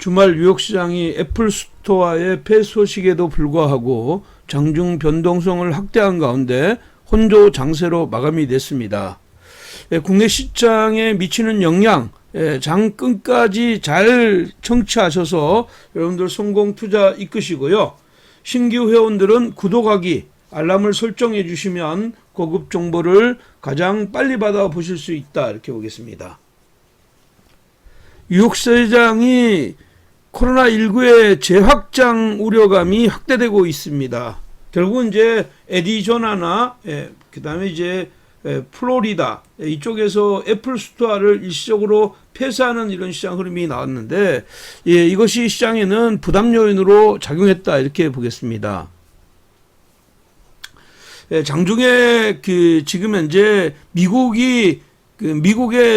주말 뉴욕시장이 애플 스토어의 폐쇄 소식에도 불구하고 장중 변동성을 확대한 가운데 혼조 장세로 마감이 됐습니다. 국내 시장에 미치는 영향, 장 끝까지 잘 청취하셔서 여러분들 성공 투자 이끄시고요. 신규 회원들은 구독하기, 알람을 설정해 주시면 고급 정보를 가장 빨리 받아보실 수 있다, 이렇게 보겠습니다. 뉴욕 시장이 코로나19의 재확장 우려감이 확대되고 있습니다. 결국 이제 애리조나나 그다음에 이제 플로리다 이쪽에서 애플 스토어를 일시적으로 폐쇄하는 이런 시장 흐름이 나왔는데, 이것이 시장에는 부담 요인으로 작용했다, 이렇게 보겠습니다. 장중에 지금 현재 미국의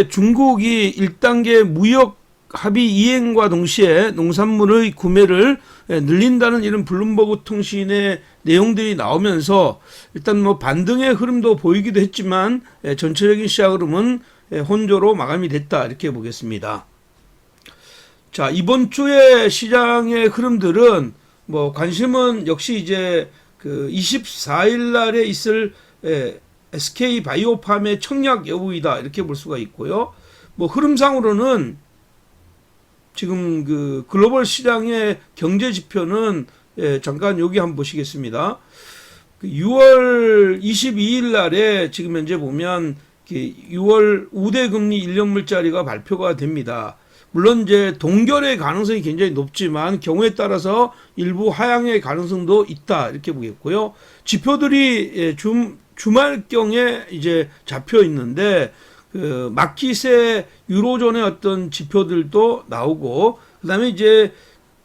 중국이 1단계 무역 합의 이행과 동시에 농산물의 구매를 늘린다는 이런 블룸버그 통신의 내용들이 나오면서 일단 뭐 반등의 흐름도 보이기도 했지만 전체적인 시장 흐름은 혼조로 마감이 됐다, 이렇게 보겠습니다. 자, 이번 주에 시장의 흐름들은 뭐 관심은 역시 이제 24일 날에 있을 SK 바이오팜의 청약 여부이다, 이렇게 볼 수가 있고요. 뭐 흐름상으로는 지금 글로벌 시장의 경제 지표는 잠깐 여기 한번 보시겠습니다. 6월 22일 날에 지금 현재 보면 6월 우대 금리 1년물짜리가 발표가 됩니다. 물론 이제 동결의 가능성이 굉장히 높지만 경우에 따라서 일부 하향의 가능성도 있다, 이렇게 보겠고요. 지표들이 주말경에 이제 잡혀 있는데 마켓의 유로존의 어떤 지표들도 나오고, 그다음에 이제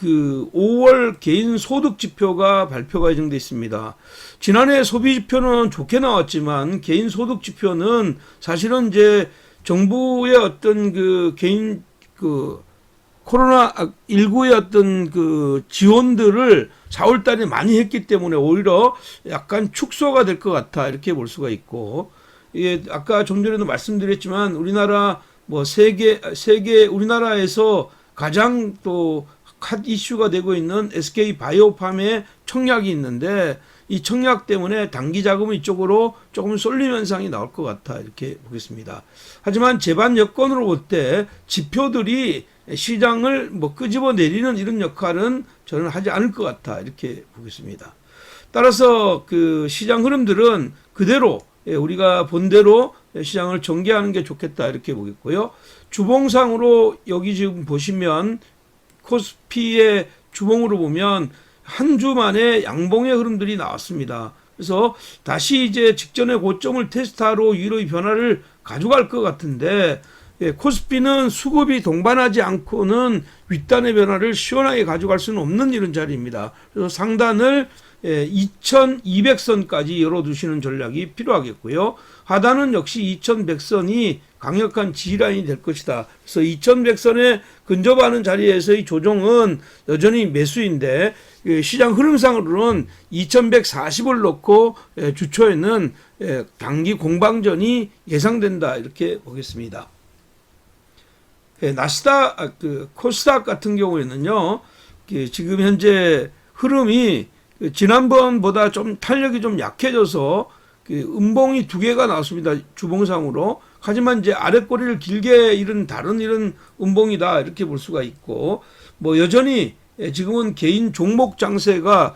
5월 개인 소득 지표가 발표가 예정돼 있습니다. 지난해 소비 지표는 좋게 나왔지만 개인 소득 지표는 사실은 이제 정부의 어떤 개인 코로나19의 어떤 지원들을 4월 달에 많이 했기 때문에 오히려 약간 축소가 될 것 같아, 이렇게 볼 수가 있고, 아까 좀 전에도 말씀드렸지만 우리나라 우리나라에서 가장 또 핫 이슈가 되고 있는 SK 바이오팜의 청약이 있는데, 이 청약 때문에 단기 자금이 이쪽으로 조금 쏠림 현상이 나올 것 같아, 이렇게 보겠습니다. 하지만 재반 여건으로 볼 때 지표들이 시장을 끄집어 내리는 이런 역할은 저는 하지 않을 것 같아, 이렇게 보겠습니다. 따라서 시장 흐름들은 그대로 우리가 본대로 시장을 전개하는 게 좋겠다, 이렇게 보겠고요. 주봉상으로 여기 지금 보시면 코스피의 주봉으로 보면 한 주 만에 양봉의 흐름들이 나왔습니다. 그래서 다시 이제 직전의 고점을 테스트하러 유로의 변화를 가져갈 것 같은데, 코스피는 수급이 동반하지 않고는 윗단의 변화를 시원하게 가져갈 수는 없는 이런 자리입니다. 그래서 상단을 2200선까지 열어두시는 전략이 필요하겠고요. 하단은 역시 2100선이 강력한 지지라인이 될 것이다. 그래서 2100선에 근접하는 자리에서의 조정은 여전히 매수인데, 시장 흐름상으로는 2140을 놓고 주초에는 단기 공방전이 예상된다, 이렇게 보겠습니다. 코스닥 같은 경우에는요, 지금 현재 흐름이 지난번보다 좀 탄력이 좀 약해져서 음봉이 2개가 나왔습니다, 주봉상으로. 하지만 이제 아랫꼬리를 길게 이런 다른 이런 음봉이다, 이렇게 볼 수가 있고, 뭐 여전히 지금은 개인 종목 장세가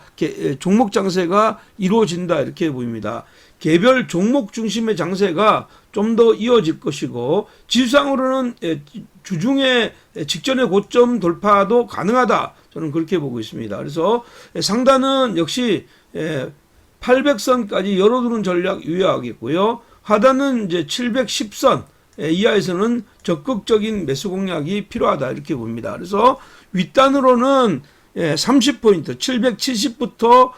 이루어진다, 이렇게 보입니다. 개별 종목 중심의 장세가 좀 더 이어질 것이고, 지수상으로는 주중에 직전의 고점 돌파도 가능하다, 저는 그렇게 보고 있습니다. 그래서 상단은 역시 800선까지 열어두는 전략 유효하겠고요. 하단은 이제 710선 이하에서는 적극적인 매수 공략이 필요하다, 이렇게 봅니다. 그래서 윗단으로는 30포인트 770부터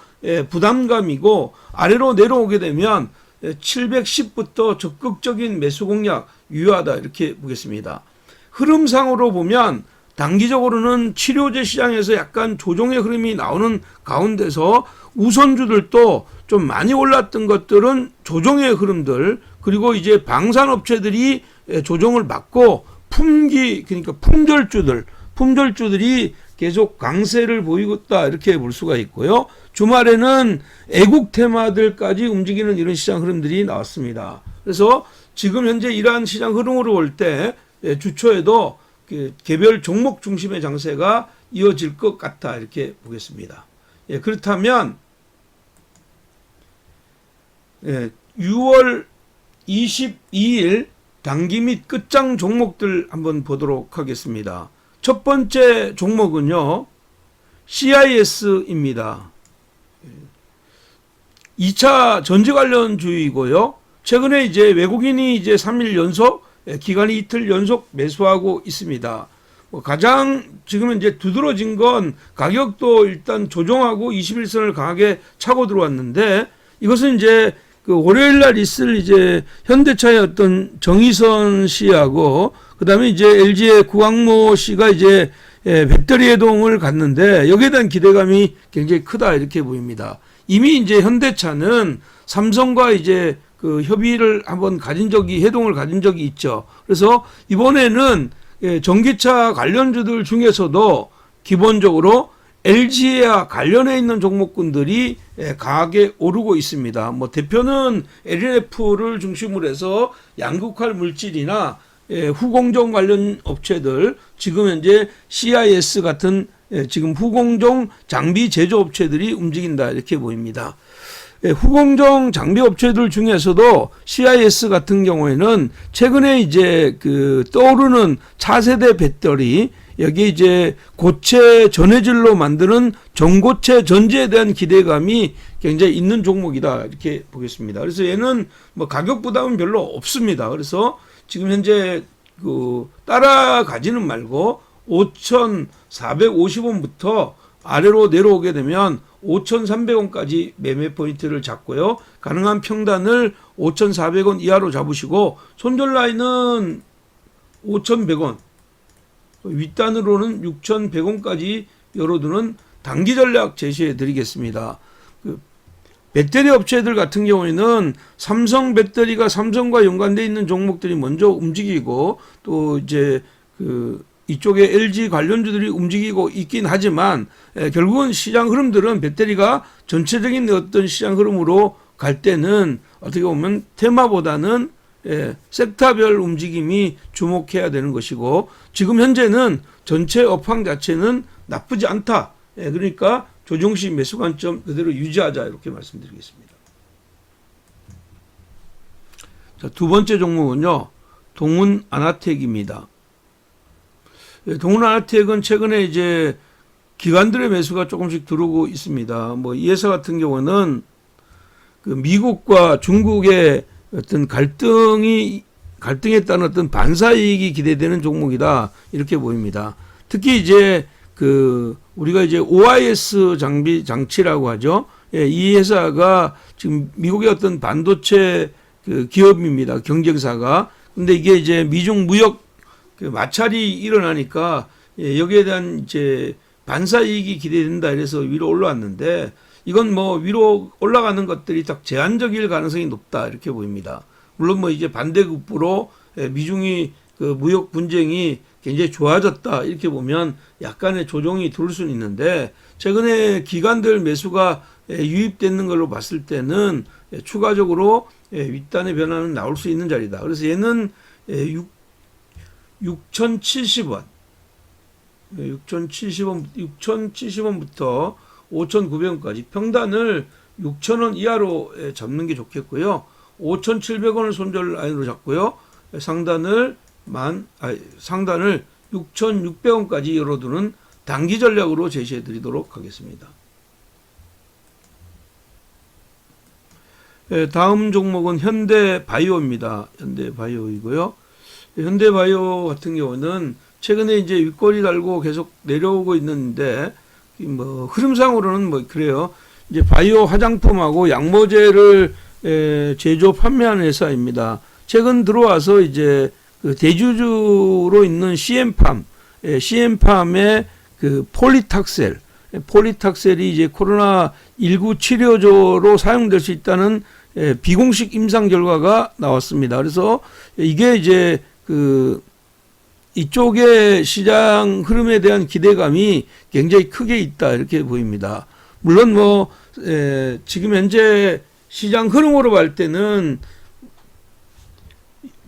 부담감이고, 아래로 내려오게 되면 710부터 적극적인 매수 공략 유효하다, 이렇게 보겠습니다. 흐름상으로 보면 단기적으로는 치료제 시장에서 약간 조정의 흐름이 나오는 가운데서 우선주들도 좀 많이 올랐던 것들은 조정의 흐름들, 그리고 이제 방산업체들이 조정을 받고 그러니까 품절주들, 품절주들이 계속 강세를 보이고 있다 이렇게 볼 수가 있고요. 주말에는 애국 테마들까지 움직이는 이런 시장 흐름들이 나왔습니다. 그래서 지금 현재 이러한 시장 흐름으로 볼 때 주초에도 개별 종목 중심의 장세가 이어질 것 같다 이렇게 보겠습니다. 그렇다면 6월 22일 단기 및 끝장 종목들 한번 보도록 하겠습니다. 첫 번째 종목은요, CIS입니다. 2차 전지 관련주이고요. 최근에 이제 외국인이 이제 3일 연속, 기간이 이틀 연속 매수하고 있습니다. 가장 지금 이제 두드러진 건 가격도 일단 조정하고 21선을 강하게 차고 들어왔는데, 이것은 이제 그 월요일 날 있을 이제 현대차의 어떤 정의선 씨하고 그다음에 이제 LG의 구광모 씨가 이제 배터리 해동을 갔는데 여기에 대한 기대감이 굉장히 크다 이렇게 보입니다. 이미 이제 현대차는 삼성과 이제 그 협의를 한번 해동을 가진 적이 있죠. 그래서 이번에는 전기차 관련주들 중에서도 기본적으로 LG와 관련해 있는 종목군들이 강하게 오르고 있습니다. 뭐 대표는 LNF를 중심으로 해서 양극화 물질이나 후공정 관련 업체들, 지금 현재 CIS 같은 지금 후공정 장비 제조업체들이 움직인다 이렇게 보입니다. 후공정 장비 업체들 중에서도 CIS 같은 경우에는 최근에 이제 그 떠오르는 차세대 배터리, 여기 이제 고체 전해질로 만드는 전고체 전지에 대한 기대감이 굉장히 있는 종목이다 이렇게 보겠습니다. 그래서 얘는 뭐 가격 부담은 별로 없습니다. 그래서 지금 현재 그 따라가지는 말고 5,450원부터 아래로 내려오게 되면 5,300원까지 매매 포인트를 잡고요. 가능한 평단을 5,400원 이하로 잡으시고 손절 라인은 5,100원, 윗단으로는 6,100원까지 열어두는 단기 전략 제시해 드리겠습니다. 그 배터리 업체들 같은 경우에는 삼성 배터리가 삼성과 연관되어 있는 종목들이 먼저 움직이고 또 이제 그 이쪽에 LG 관련주들이 움직이고 있긴 하지만 결국은 시장 흐름들은 배터리가 전체적인 어떤 시장 흐름으로 갈 때는 어떻게 보면 테마보다는 섹터별 움직임이 주목해야 되는 것이고, 지금 현재는 전체 업황 자체는 나쁘지 않다. 그러니까 조정시 매수 관점 그대로 유지하자 이렇게 말씀드리겠습니다. 자, 두 번째 종목은요, 동훈아나텍입니다. 동훈아나텍은 최근에 이제 기관들의 매수가 조금씩 들어오고 있습니다. 뭐 이 회사 같은 경우는 그 미국과 중국의 어떤 갈등에 따른 어떤 반사이익이 기대되는 종목이다 이렇게 보입니다. 특히 이제 그 우리가 이제 OIS 장치라고 하죠. 이 회사가 지금 미국의 어떤 반도체 그 기업입니다. 경쟁사가. 근데 이게 이제 미중 무역 그 마찰이 일어나니까 여기에 대한 이제 반사이익이 기대된다 이래서 위로 올라왔는데, 이건 뭐 위로 올라가는 것들이 딱 제한적일 가능성이 높다 이렇게 보입니다. 물론 뭐 이제 반대급부로 미중이 그 무역 분쟁이 굉장히 좋아졌다 이렇게 보면 약간의 조정이 들을 수는 있는데, 최근에 기관들 매수가 유입되는 걸로 봤을 때는 추가적으로 윗단의 변화는 나올 수 있는 자리다. 그래서 얘는 6,070원 6,070원부터 5,900원까지 평단을 6,000원 이하로 잡는 게 좋겠고요. 5,700원을 손절 라인으로 잡고요. 상단을 6,600원까지 열어두는 단기 전략으로 제시해 드리도록 하겠습니다. 다음 종목은 현대바이오입니다. 현대바이오이고요. 현대바이오 같은 경우는 최근에 이제 윗꼬리 달고 계속 내려오고 있는데, 뭐 흐름상으로는 뭐 그래요. 이제 바이오 화장품하고 약모제를 제조 판매하는 회사입니다. 최근 들어와서 이제 그 대주주로 있는 CM팜의 그 폴리탁셀이 이제 코로나19 치료제로 사용될 수 있다는 비공식 임상 결과가 나왔습니다. 그래서 이게 이제 그 이쪽의 시장 흐름에 대한 기대감이 굉장히 크게 있다 이렇게 보입니다. 물론 뭐 지금 현재 시장 흐름으로 볼 때는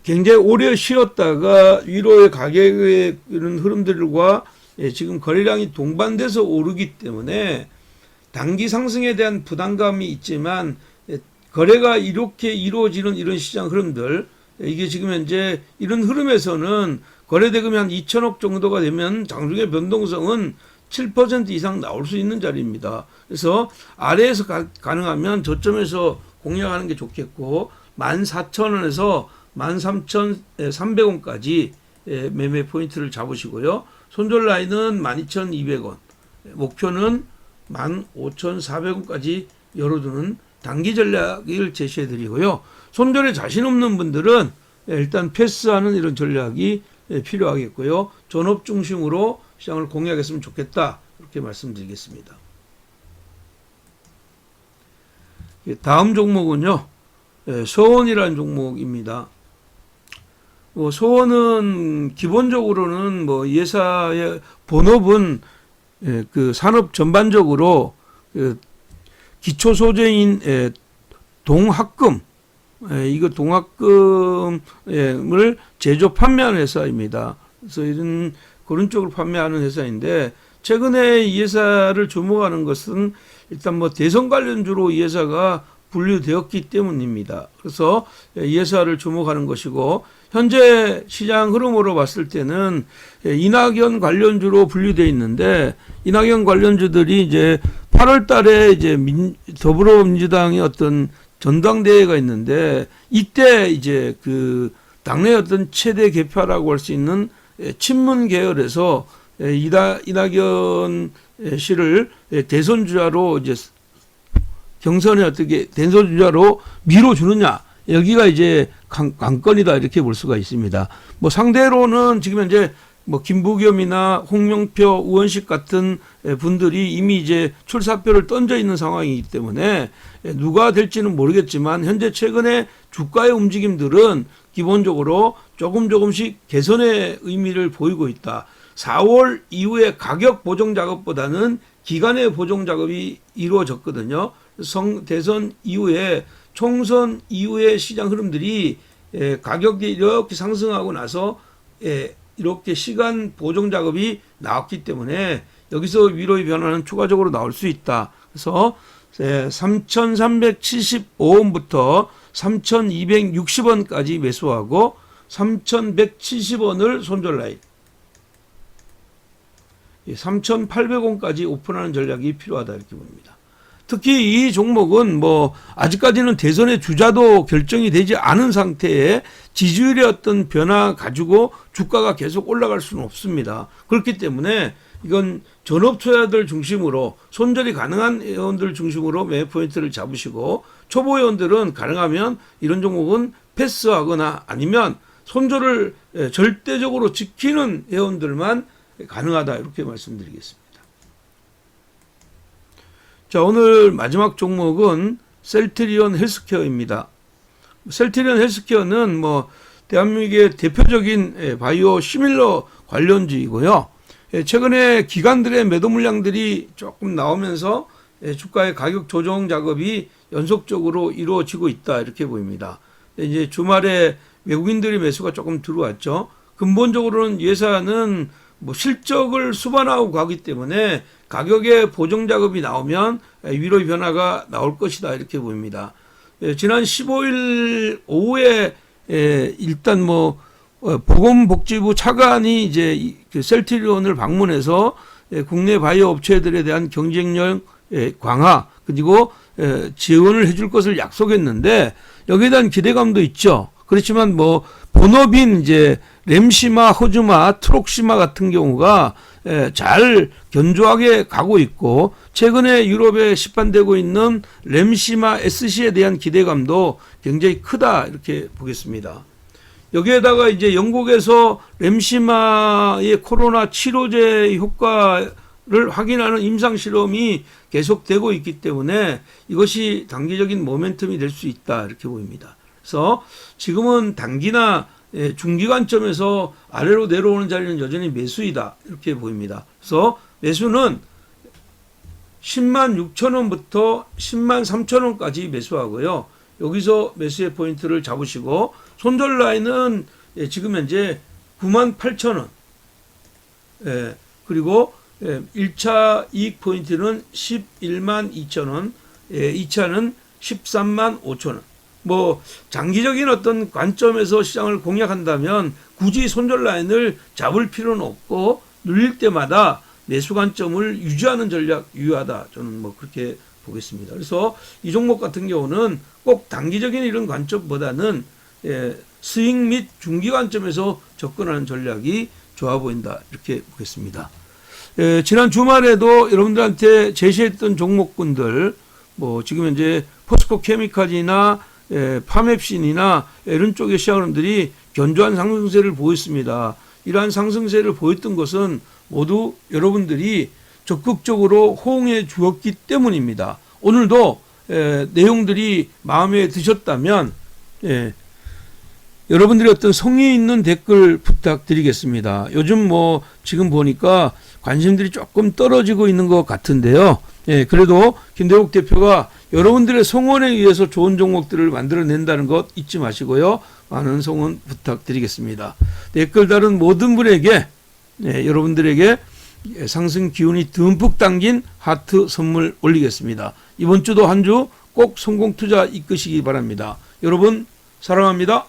굉장히 오래 쉬었다가 위로의 가격의 이런 흐름들과 지금 거래량이 동반돼서 오르기 때문에 단기 상승에 대한 부담감이 있지만 거래가 이렇게 이루어지는 이런 시장 흐름들, 이게 지금 현재 이런 흐름에서는 거래 대금이 한 2천억 정도가 되면 장중의 변동성은 7% 이상 나올 수 있는 자리입니다. 그래서 아래에서 가능하면 저점에서 공략하는 게 좋겠고 14,000원에서 13,300원까지 매매 포인트를 잡으시고요. 손절 라인은 12,200원, 목표는 15,400원까지 열어두는 단기 전략을 제시해 드리고요. 손절에 자신 없는 분들은 일단 패스하는 이런 전략이 필요하겠고요. 전업 중심으로 시장을 공략했으면 좋겠다 이렇게 말씀드리겠습니다. 다음 종목은요, 서원이라는 종목입니다. 서원은 기본적으로는 뭐 예사의 본업은 그 산업 전반적으로 기초 소재인 동학금, 이거 동학금을 제조 판매하는 회사입니다. 그래서 이런 그런 쪽으로 판매하는 회사인데 최근에 이 회사를 주목하는 것은 일단 뭐 대선 관련주로 이 회사가 분류되었기 때문입니다. 그래서 이 회사를 주목하는 것이고 현재 시장 흐름으로 봤을 때는 이낙연 관련주로 분류되어 있는데 이낙연 관련주들이 이제 8월 달에 이제 더불어민주당의 어떤 전당대회가 있는데 이때 이제 그 당내 어떤 최대 개파라고 할 수 있는 친문 계열에서 이낙연 씨를 대선 주자로 이제 경선에 어떻게 대선 주자로 밀어주느냐, 여기가 이제 관건이다 이렇게 볼 수가 있습니다. 뭐 상대로는 지금 현재 뭐 김부겸이나 홍명표, 우원식 같은 분들이 이미 이제 출사표를 던져 있는 상황이기 때문에 누가 될지는 모르겠지만 현재 최근에 주가의 움직임들은 기본적으로 조금씩 개선의 의미를 보이고 있다. 4월 이후에 가격 보정 작업보다는 기간의 보정 작업이 이루어졌거든요. 대선 이후에 총선 이후의 시장 흐름들이 가격이 이렇게 상승하고 나서 이렇게 시간 보정 작업이 나왔기 때문에 여기서 위로의 변화는 추가적으로 나올 수 있다. 그래서 3,375원부터 3,260원까지 매수하고 3,170원을 손절 라인, 3,800원까지 오픈하는 전략이 필요하다 이렇게 봅니다. 특히 이 종목은 뭐 아직까지는 대선의 주자도 결정이 되지 않은 상태에 지지율의 어떤 변화 가지고 주가가 계속 올라갈 수는 없습니다. 그렇기 때문에 이건 전업 투자자들 중심으로 손절이 가능한 회원들 중심으로 매매 포인트를 잡으시고 초보 회원들은 가능하면 이런 종목은 패스하거나 아니면 손절을 절대적으로 지키는 회원들만 가능하다 이렇게 말씀드리겠습니다. 자, 오늘 마지막 종목은 셀트리온 헬스케어입니다. 셀트리온 헬스케어는 뭐 대한민국의 대표적인 바이오 시밀러 관련주이고요. 최근에 기관들의 매도 물량들이 조금 나오면서 주가의 가격 조정 작업이 연속적으로 이루어지고 있다 이렇게 보입니다. 이제 주말에 외국인들의 매수가 조금 들어왔죠. 근본적으로는 예사는 뭐 실적을 수반하고 가기 때문에 가격의 보정 작업이 나오면 위로의 변화가 나올 것이다 이렇게 보입니다. 지난 15일 오후에 일단 뭐 보건복지부 차관이 이제 그 셀트리온을 방문해서 국내 바이오 업체들에 대한 경쟁력 강화 그리고 지원을 해줄 것을 약속했는데 여기에 대한 기대감도 있죠. 그렇지만 뭐 본업인 이제 램시마, 호주마, 트록시마 같은 경우가 잘 견조하게 가고 있고 최근에 유럽에 시판되고 있는 램시마 SC에 대한 기대감도 굉장히 크다 이렇게 보겠습니다. 여기에다가 이제 영국에서 램시마의 코로나 치료제 효과를 확인하는 임상 실험이 계속되고 있기 때문에 이것이 단기적인 모멘텀이 될 수 있다 이렇게 보입니다. 그래서 지금은 단기나 중기관점에서 아래로 내려오는 자리는 여전히 매수이다 이렇게 보입니다. 그래서 매수는 10만 6천 원부터 10만 3천 원까지 매수하고요. 여기서 매수의 포인트를 잡으시고 손절 라인은 지금 현재 9만 8천 원. 그리고 1차 이익 포인트는 11만 2천 원, 2차는 13만 5천 원. 뭐 장기적인 어떤 관점에서 시장을 공략한다면 굳이 손절 라인을 잡을 필요는 없고 눌릴 때마다 매수 관점을 유지하는 전략 유효하다. 저는 뭐 그렇게 보겠습니다. 그래서 이 종목 같은 경우는 꼭 단기적인 이런 관점보다는 스윙 및 중기 관점에서 접근하는 전략이 좋아 보인다. 이렇게 보겠습니다. 지난 주말에도 여러분들한테 제시했던 종목군들 뭐 지금 현재 포스코 케미칼이나 파맵신이나 이런 쪽의 시장원들이 견조한 상승세를 보였습니다. 이러한 상승세를 보였던 것은 모두 여러분들이 적극적으로 호응해 주었기 때문입니다. 오늘도 내용들이 마음에 드셨다면 여러분들이 어떤 성의 있는 댓글 부탁드리겠습니다. 요즘 뭐 지금 보니까 관심들이 조금 떨어지고 있는 것 같은데요. 그래도 김대국 대표가 여러분들의 성원에 의해서 좋은 종목들을 만들어낸다는 것 잊지 마시고요. 많은 성원 부탁드리겠습니다. 댓글 다른 모든 분에게 여러분들에게 상승 기운이 듬뿍 담긴 하트 선물 올리겠습니다. 이번 주도 한 주 꼭 성공 투자 이끄시기 바랍니다. 여러분 사랑합니다.